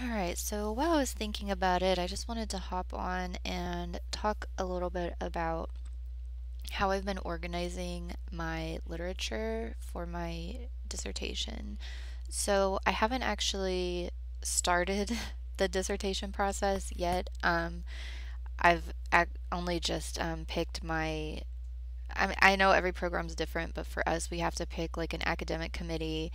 Alright, so while I was thinking about it, I just wanted to hop on and talk a little bit about how I've been organizing my literature for my dissertation. So I haven't actually started the dissertation process yet. Only just picked my. I know every program's different, but for us, we have to pick like an academic committee,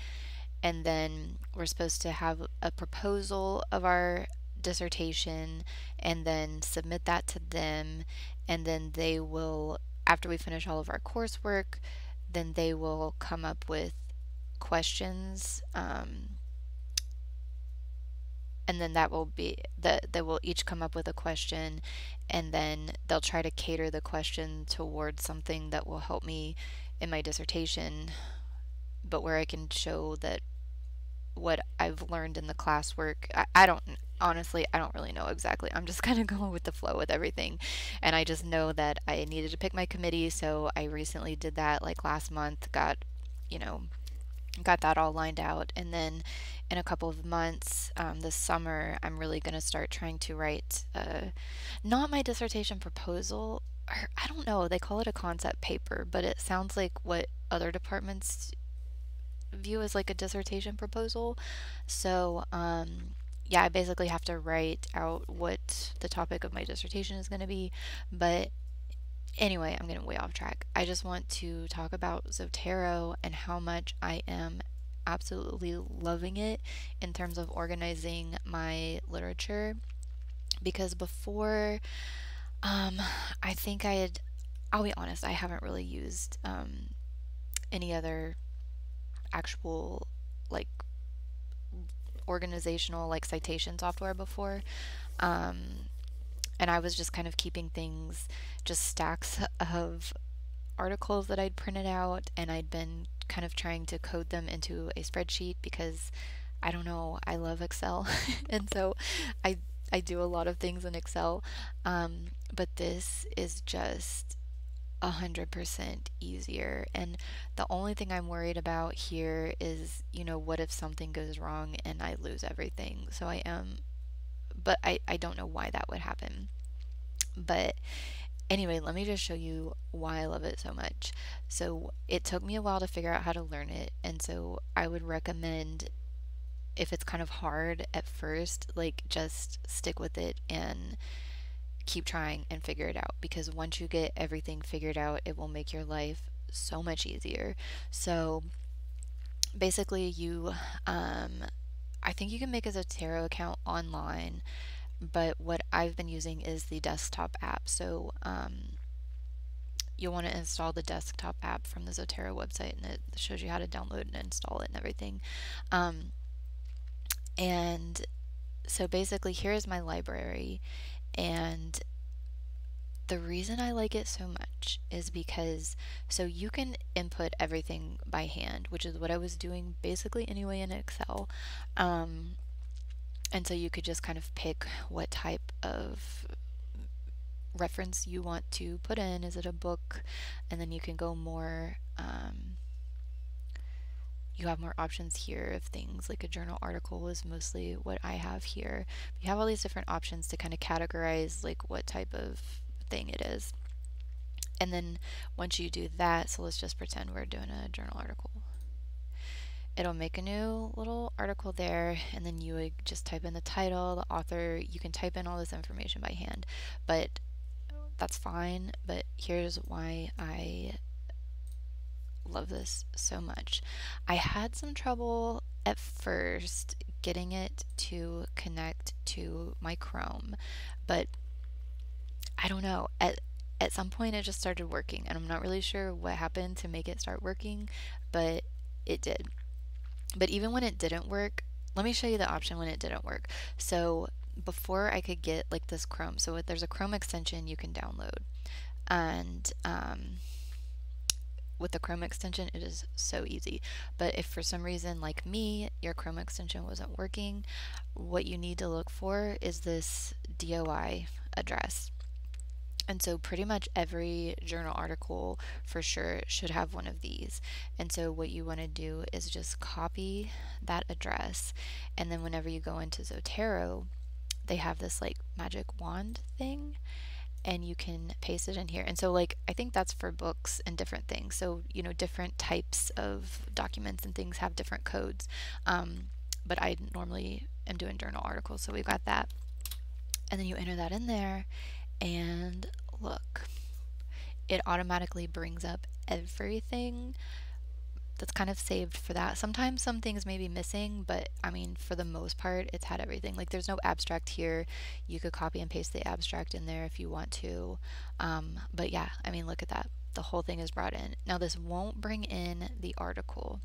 and then we're supposed to have a proposal of our dissertation and then submit that to them, and then they will, after we finish all of our coursework, then they will come up with questions, and then that will be that they will each come up with a question, and then they'll try to cater the question towards something that will help me in my dissertation, but where I can show that what I've learned in the classwork. I don't, honestly, I don't really know exactly. I'm just kind of going with the flow with everything. And I just know that I needed to pick my committee. So I recently did that like last month, you know, got that all lined out. And then in a couple of months, this summer, I'm really going to start trying to write, not my dissertation proposal. Or, I don't know, they call it a concept paper, but it sounds like what other departments view as like a dissertation proposal. So, yeah, I basically have to write out what the topic of my dissertation is going to be. But anyway, I'm getting way off track. I just want to talk about Zotero and how much I am absolutely loving it in terms of organizing my literature. Because before, I think I'll be honest, I haven't really used any other actual like organizational like citation software before. And I was just kind of keeping things, just stacks of articles that I'd printed out, and I'd been kind of trying to code them into a spreadsheet because I don't know, I love Excel. And so I I do a lot of things in Excel. But this is just 100% easier. And the only thing I'm worried about here is, what if something goes wrong and I lose everything? So but I don't know why that would happen. But anyway, let me just show you why I love it so much. So it took me a while to figure out how to learn it. And so I would recommend, if it's kind of hard at first, like just stick with it and keep trying and figure it out, because once you get everything figured out, it will make your life so much easier. So basically, I think you can make a Zotero account online, but what I've been using is the desktop app. So you'll want to install the desktop app from the Zotero website, and it shows you how to download and install it and everything. And so basically, here's my library, and the reason I like it so much is because so you can input everything by hand, which is what I was doing basically anyway in Excel. And so you could just kind of pick what type of reference you want to put in. Is it a book? And then you can go more, you have more options here of things like a journal article is mostly what I have here. You have all these different options to kind of categorize like what type of thing it is. And then once you do that, so let's just pretend we're doing a journal article. It'll make a new little article there, and then you would just type in the title, the author. You can type in all this information by hand, but that's fine. But here's why I love this so much. I had some trouble at first getting it to connect to my Chrome, but I don't know. At some point it just started working, and I'm not really sure what happened to make it start working, but it did. But even when it didn't work, let me show you the option when it didn't work. So before I could get like this Chrome, so there's a Chrome extension you can download, and with the Chrome extension it is so easy. But if for some reason, like me, your Chrome extension wasn't working, what you need to look for is this DOI address. And so pretty much every journal article for sure should have one of these. And so what you want to do is just copy that address. And then whenever you go into Zotero, they have this like magic wand thing and you can paste it in here. And so like I think that's for books and different things. So, you know, different types of documents and things have different codes. But I normally am doing journal articles, so we've got that. And then you enter that in there and look, it automatically brings up everything that's kind of saved for that. Sometimes some things may be missing, but I mean, for the most part, it's had everything. Like there's no abstract here. You could copy and paste the abstract in there if you want to. But yeah, I mean, look at that. The whole thing is brought in. Now this won't bring in the article.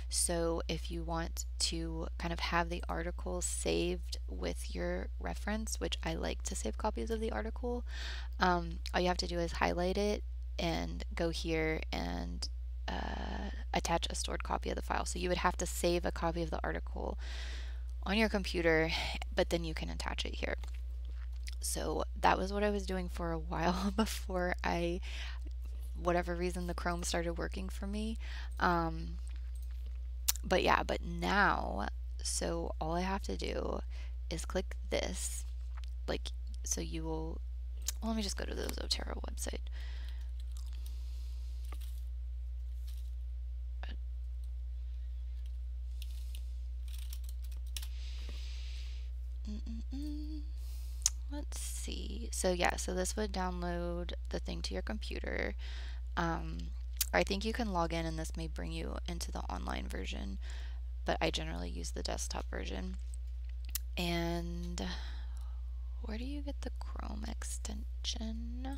So if you want to kind of have the article saved with your reference, which I like to save copies of the article, all you have to do is highlight it and go here and attach a stored copy of the file. So you would have to save a copy of the article on your computer, but then you can attach it here. So that was what I was doing for a while before whatever reason, the Chrome started working for me. But yeah, but now, so all I have to do is click this, like, so you will, well, let me just go to the Zotero website. Let's see. So yeah, so this would download the thing to your computer. I think you can log in and this may bring you into the online version, but I generally use the desktop version. And where do you get the Chrome extension?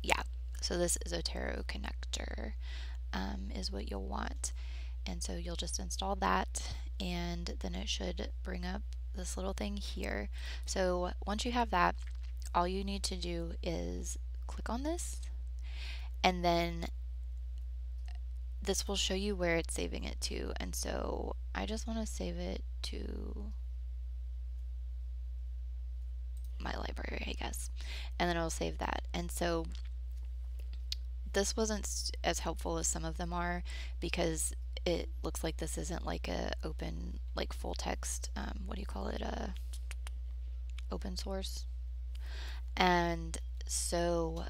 Yeah, so this Zotero Connector is what you'll want. And so you'll just install that and then it should bring up this little thing here. So once you have that, all you need to do is click on this and then this will show you where it's saving it to. And so I just want to save it to my library, I guess, and then it'll save that. And so this wasn't as helpful as some of them are because it looks like this isn't like a open, like full text, what do you call it, open source. And so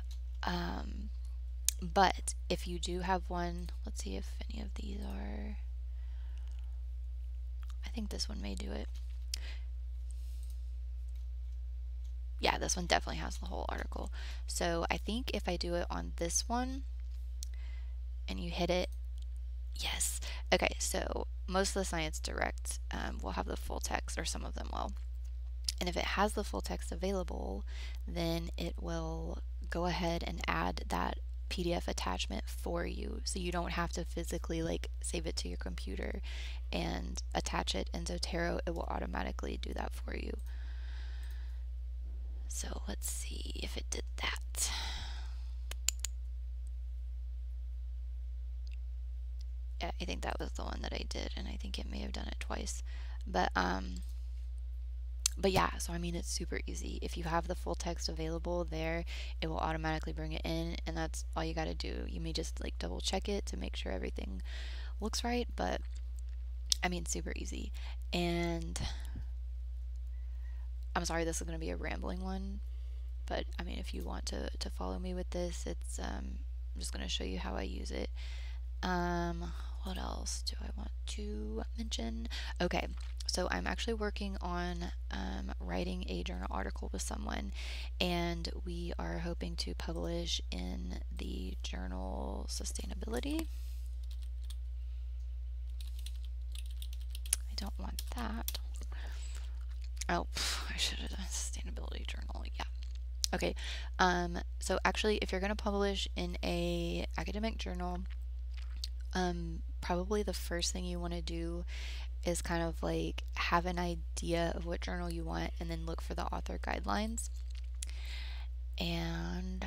but if you do have one, let's see if any of these are, I think this one may do it. Yeah, this one definitely has the whole article. So I think if I do it on this one and you hit it, yes. Okay, so most of the Science Direct will have the full text, or some of them will. And if it has the full text available, then it will go ahead and add that PDF attachment for you, so you don't have to physically like save it to your computer and attach it in Zotero. It will automatically do that for you. So let's see if it did that. Yeah, I think that was the one that I did, and I think it may have done it twice. But yeah, so I mean, it's super easy. If you have the full text available there, it will automatically bring it in, and that's all you got to do. You may just like double check it to make sure everything looks right, but I mean, super easy. And I'm sorry, this is going to be a rambling one, but I mean, if you want to follow me with this, it's I'm just going to show you how I use it. What else do I want to mention? Okay, so I'm actually working on writing a journal article with someone, and we are hoping to publish in the journal Sustainability. I don't want that. Oh, I should have done Sustainability Journal. Yeah. Okay. So actually, if you're going to publish in a academic journal, probably the first thing you want to do is kind of like have an idea of what journal you want and then look for the author guidelines. And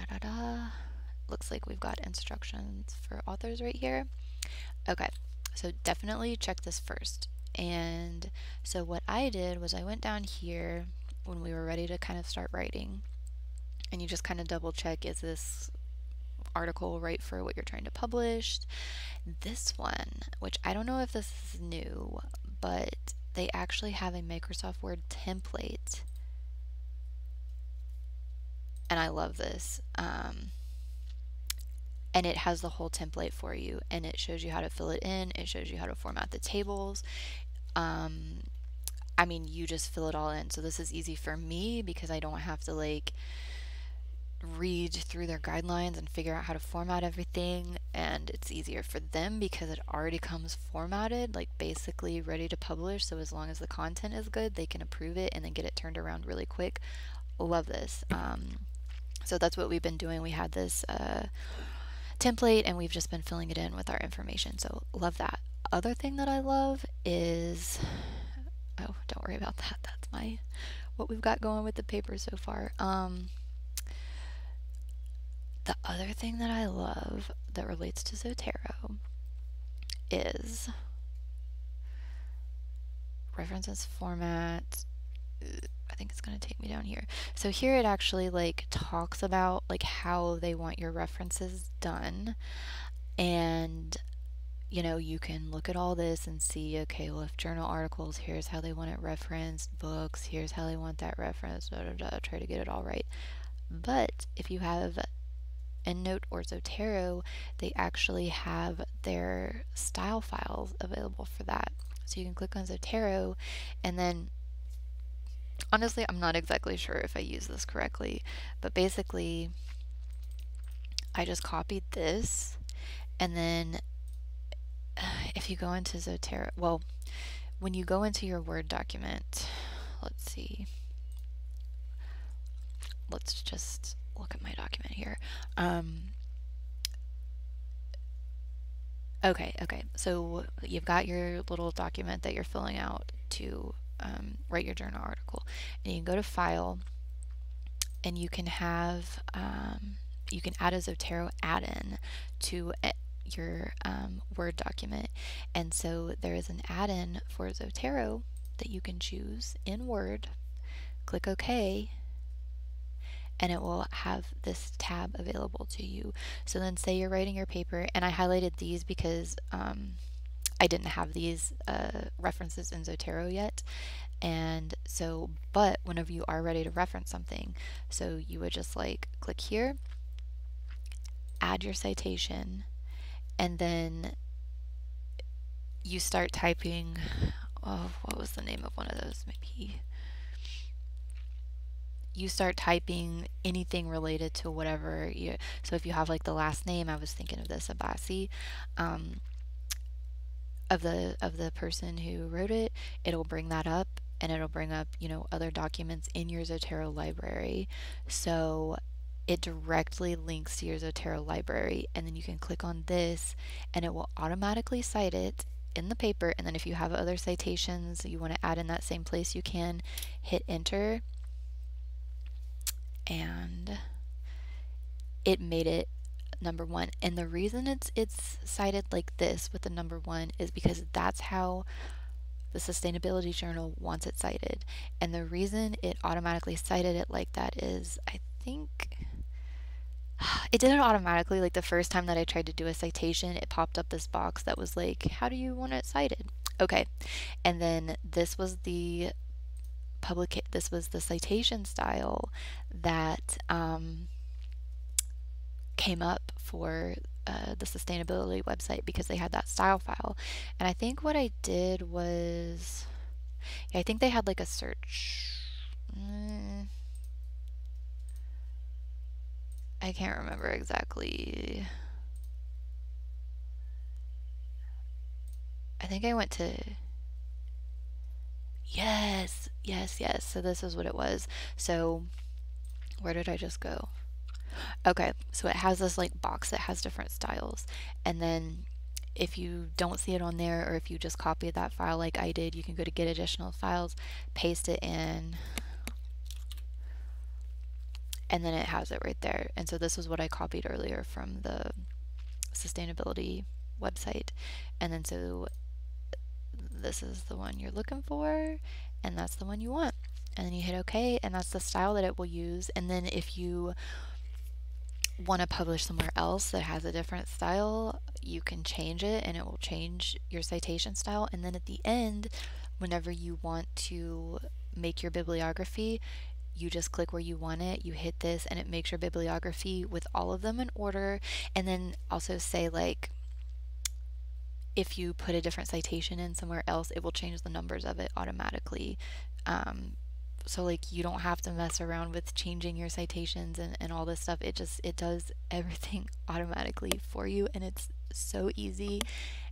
looks like we've got instructions for authors right here. Okay, so definitely check this first. And so what I did was I went down here when we were ready to kind of start writing, and you just kind of double check, is this article right for what you're trying to publish? This one, which I don't know if this is new, but they actually have a Microsoft Word template, and I love this. And it has the whole template for you, and it shows you how to fill it in, it shows you how to format the tables. I mean, you just fill it all in. So this is easy for me because I don't have to like read through their guidelines and figure out how to format everything, and it's easier for them because it already comes formatted, like basically ready to publish. So as long as the content is good, they can approve it and then get it turned around really quick. Love this. So that's what we've been doing. We had this template and we've just been filling it in with our information. So love that. Other thing that I love is, oh, don't worry about that. That's what we've got going with the paper so far. The other thing that I love that relates to Zotero is references format. I think it's going to take me down here. So here it actually like talks about like how they want your references done, and you know, you can look at all this and see, okay, well, if journal articles, here's how they want it referenced, books, here's how they want that referenced, try to get it all right. But if you have EndNote or Zotero, they actually have their style files available for that. So you can click on Zotero, and then honestly, I'm not exactly sure if I use this correctly, but basically I just copied this, and then if you go into Zotero, well, when you go into your Word document, let's see, let's just look at my document here. Okay, so you've got your little document that you're filling out to write your journal article, and you can go to File, and you can have you can add a Zotero add-in to your Word document. And so there is an add-in for Zotero that you can choose in Word, click OK, and it will have this tab available to you. So then say you're writing your paper, and I highlighted these because I didn't have these references in Zotero yet. And so, but whenever you are ready to reference something, so you would just like click here, add your citation, and then you start typing, oh, what was the name of one of those? Maybe you start typing anything related to whatever you, so if you have like the last name, I was thinking of this, Abasi, of the person who wrote it, it'll bring that up, and it'll bring up, you know, other documents in your Zotero library. So it directly links to your Zotero library, and then you can click on this and it will automatically cite it in the paper. And then if you have other citations you want to add in that same place, you can hit enter, and it made it number one. And the reason it's cited like this with the number one is because that's how the Sustainability Journal wants it cited. And the reason it automatically cited it like that is, I think it did it automatically. Like the first time that I tried to do a citation, it popped up this box that was like, how do you want it cited? Okay, and then this was the this was the citation style that came up for the sustainability website, because they had that style file. And I think what I did was, yeah, I think they had like a search. I can't remember exactly. I think I went to, yes. So this is what it was. So where did I just go? Okay, so it has this like box that has different styles, and then if you don't see it on there, or if you just copy that file like I did, you can go to get additional files, paste it in, and then it has it right there. And so this was what I copied earlier from the sustainability website, and then so this is the one you're looking for, and that's the one you want. and then you hit OK, and that's the style that it will use. And then if you want to publish somewhere else that has a different style, you can change it and it will change your citation style. And then at the end, whenever you want to make your bibliography, you just click where you want it, you hit this, and it makes your bibliography with all of them in order. And then also say, like, if you put a different citation in somewhere else, it will change the numbers of it automatically. So like you don't have to mess around with changing your citations and all this stuff. It does everything automatically for you, and it's so easy,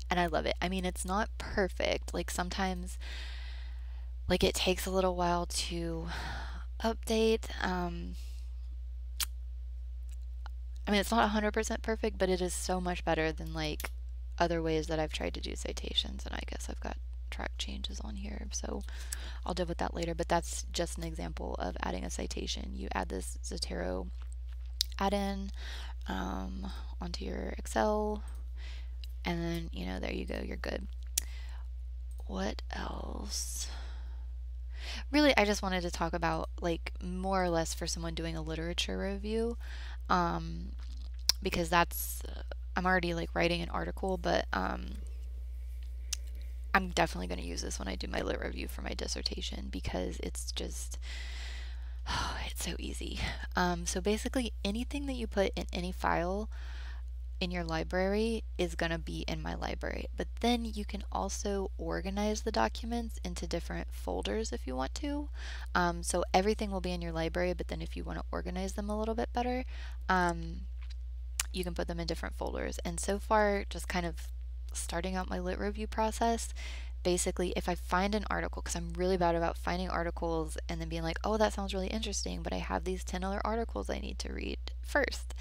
and I love it. I mean, it's not perfect. Like sometimes like it takes a little while to update. I mean, it's not 100% perfect, but it is so much better than like other ways that I've tried to do citations, and I guess I've got track changes on here, so I'll deal with that later. But that's just an example of adding a citation. You add this Zotero add-in onto your Excel, and then, you know, there you go, you're good. What else? Really, I just wanted to talk about, like, more or less for someone doing a literature review, because that's, I'm already like writing an article, but I'm definitely going to use this when I do my lit review for my dissertation, because it's just, oh, it's so easy. So basically anything that you put in any file in your library is going to be in my library, but then you can also organize the documents into different folders if you want to. So everything will be in your library, but then if you want to organize them a little bit better, you can put them in different folders. And so far, just kind of starting out my lit review process, basically if I find an article, because I'm really bad about finding articles and then being like, oh, that sounds really interesting, but I have these 10 other articles I need to read first.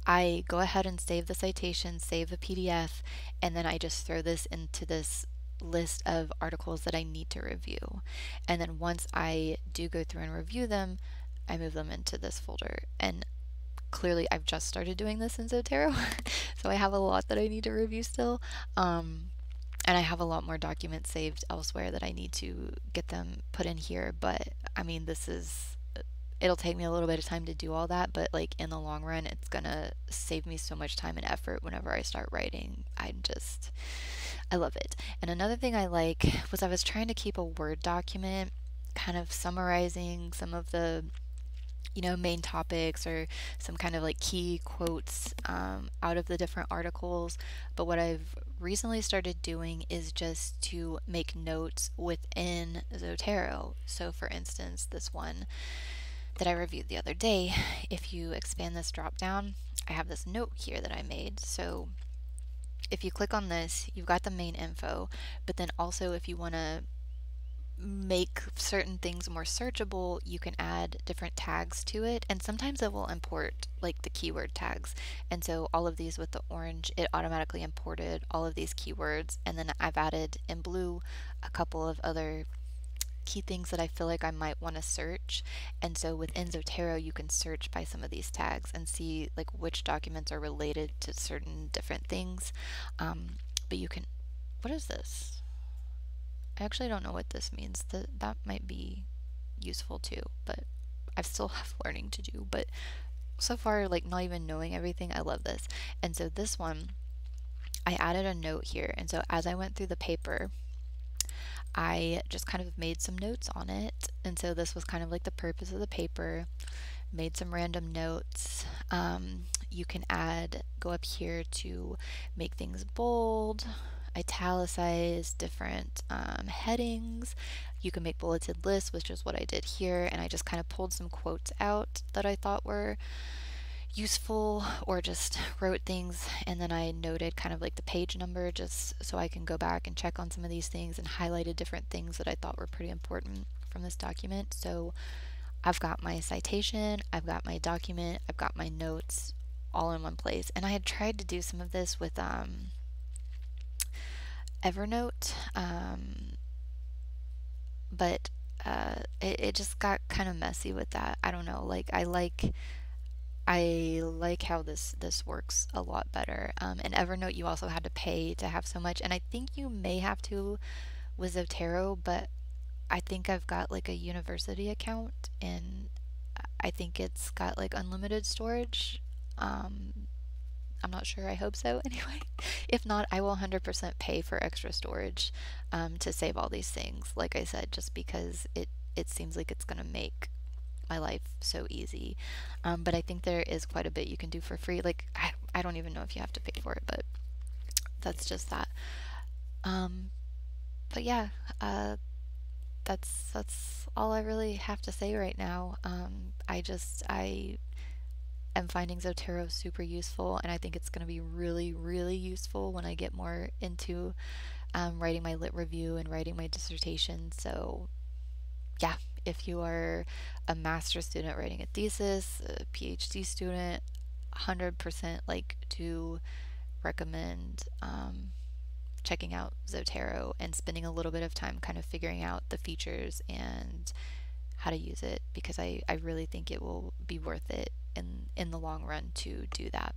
I go ahead and save the citation, save the PDF, and then I just throw this into this list of articles that I need to review. And then once I do go through and review them, I move them into this folder. And clearly I've just started doing this in Zotero, so I have a lot that I need to review still. And I have a lot more documents saved elsewhere that I need to get them put in here. But I mean, it'll take me a little bit of time to do all that, but like in the long run, it's gonna save me so much time and effort whenever I start writing. I love it. And another thing I like was I was trying to keep a Word document kind of summarizing some of the, you know, main topics or some kind of like key quotes out of the different articles. But what I've recently started doing is just to make notes within Zotero. So for instance, this one that I reviewed the other day, if you expand this drop down, I have this note here that I made. So if you click on this, you've got the main info, but then also if you want to make certain things more searchable, you can add different tags to it, and sometimes it will import like the keyword tags. And so all of these with the orange, it automatically imported all of these keywords, and then I've added in blue a couple of other key things that I feel like I might want to search. And so within Zotero you can search by some of these tags and see like which documents are related to certain different things. But you can, what is this? I actually don't know what this means. That might be useful too, but I still have learning to do. But so far, like not even knowing everything, I love this. And so this one, I added a note here. And so as I went through the paper, I just kind of made some notes on it. And so this was kind of like the purpose of the paper. Made some random notes. You can go up here to make things bold, italicize different headings. You can make bulleted lists, which is what I did here, and I just kind of pulled some quotes out that I thought were useful, or just wrote things, and then I noted kind of like the page number just so I can go back and check on some of these things, and highlighted different things that I thought were pretty important from this document. So I've got my citation, I've got my document, I've got my notes all in one place. And I had tried to do some of this with Evernote, but it just got kind of messy with that. I don't know, like I like how this works a lot better. In Evernote you also had to pay to have so much, and I think you may have to with Zotero, but I think I've got like a university account, and I think it's got like unlimited storage. Um, I'm not sure. I hope so anyway. If not, I will 100% pay for extra storage to save all these things. Like I said, just because it seems like it's going to make my life so easy. But I think there is quite a bit you can do for free. Like, I don't even know if you have to pay for it, but that's just that. Um, but yeah, uh, that's all I really have to say right now. I am finding Zotero super useful, and I think it's going to be really, really useful when I get more into writing my lit review and writing my dissertation. So yeah, if you are a master's student writing a thesis, a PhD student, 100% like to recommend checking out Zotero and spending a little bit of time kind of figuring out the features and how to use it, because I really think it will be worth it in the long run to do that.